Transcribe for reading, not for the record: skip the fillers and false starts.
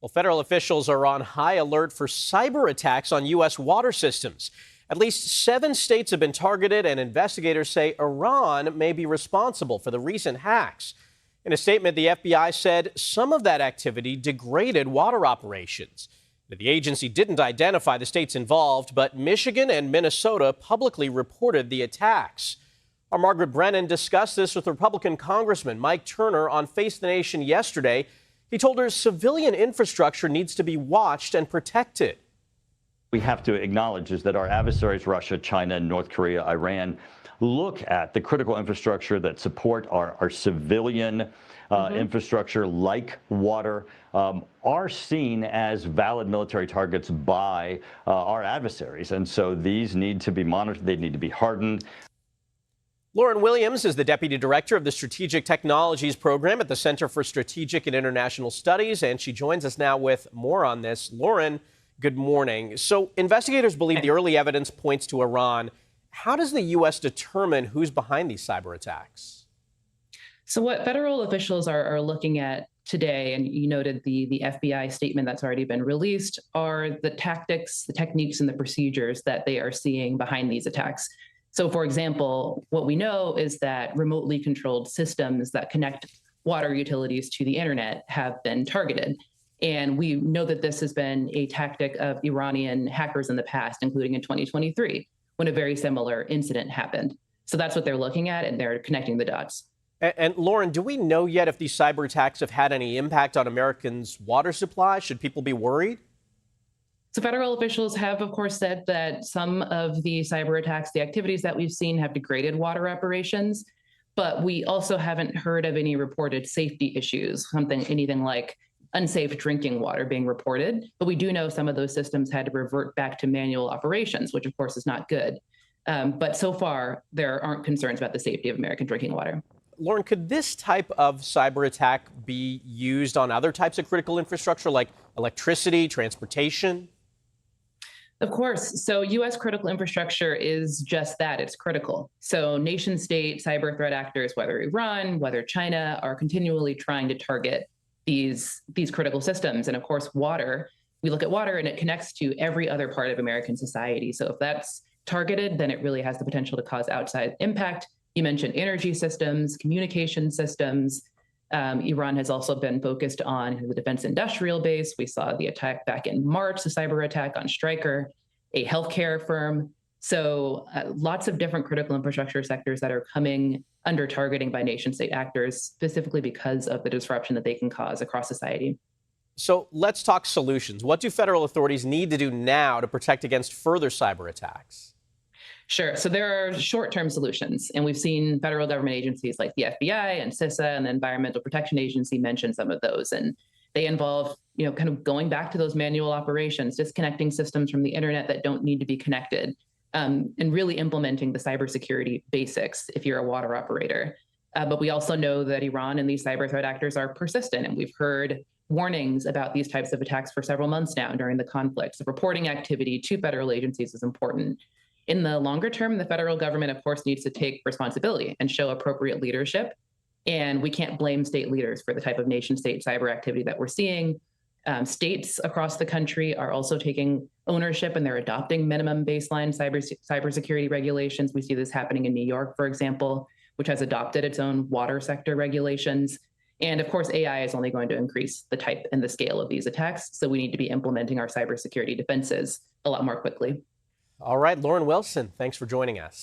Well, federal officials are on high alert for cyber attacks on U.S. water systems. At least 7 states have been targeted, and investigators say Iran may be responsible for the recent hacks. In a statement, the FBI said some of that activity degraded water operations. The agency didn't identify the states involved, but Michigan and Minnesota publicly reported the attacks. Our Margaret Brennan discussed this with Republican Congressman Mike Turner on Face the Nation yesterday. He told her civilian infrastructure needs to be watched and protected. We have to acknowledge is that our adversaries, Russia, China, North Korea, Iran, look at the critical infrastructure that support our civilian infrastructure like water, are seen as valid military targets by our adversaries. And so these need to be monitored. They need to be hardened. Lauryn Williams is the Deputy Director of the Strategic Technologies Program at the Center for Strategic and International Studies, and she joins us now with more on this. Lauryn, good morning. So investigators believe the early evidence points to Iran. How does the U.S. determine who's behind these cyber attacks? So what federal officials are looking at today, and you noted the FBI statement that's already been released, are the tactics, the techniques, and the procedures that they are seeing behind these attacks. So, for example, what we know is that remotely controlled systems that connect water utilities to the internet have been targeted. And we know that this has been a tactic of Iranian hackers in the past, including in 2023, when a very similar incident happened. So that's what they're looking at, and they're connecting the dots. And Lauryn, do we know yet if these cyber attacks have had any impact on Americans' water supply? Should people be worried? So federal officials have, of course, said that some of the cyber attacks, the activities that we've seen, have degraded water operations. But we also haven't heard of any reported safety issues, anything like unsafe drinking water being reported. But we do know some of those systems had to revert back to manual operations, which, of course, is not good. But so far, there aren't concerns about the safety of American drinking water. Lauryn, could this type of cyber attack be used on other types of critical infrastructure like electricity, transportation? Of course. So U.S. critical infrastructure is just that. It's critical. So nation state cyber threat actors, whether Iran, whether China, are continually trying to target these critical systems. And of course, water, we look at water and it connects to every other part of American society. So if that's targeted, then it really has the potential to cause outside impact. You mentioned energy systems, communication systems. Iran has also been focused on the defense industrial base. We saw the attack back in March, the cyber attack on Stryker, a healthcare firm. So lots of different critical infrastructure sectors that are coming under targeting by nation state actors, specifically because of the disruption that they can cause across society. So let's talk solutions. What do federal authorities need to do now to protect against further cyber attacks? Sure. So there are short-term solutions, and we've seen federal government agencies like the FBI and CISA and the Environmental Protection Agency mention some of those, and they involve, kind of going back to those manual operations, disconnecting systems from the internet that don't need to be connected, and really implementing the cybersecurity basics if you're a water operator. But we also know that Iran and these cyber threat actors are persistent, and we've heard warnings about these types of attacks for several months now during the conflict. So reporting activity to federal agencies is important. In the longer term, the federal government, of course, needs to take responsibility and show appropriate leadership. And we can't blame state leaders for the type of nation-state cyber activity that we're seeing. States across the country are also taking ownership, and they're adopting minimum baseline cybersecurity regulations. We see this happening in New York, for example, which has adopted its own water sector regulations. And of course, AI is only going to increase the type and the scale of these attacks. So we need to be implementing our cybersecurity defenses a lot more quickly. All right, Lauryn Wilson, thanks for joining us.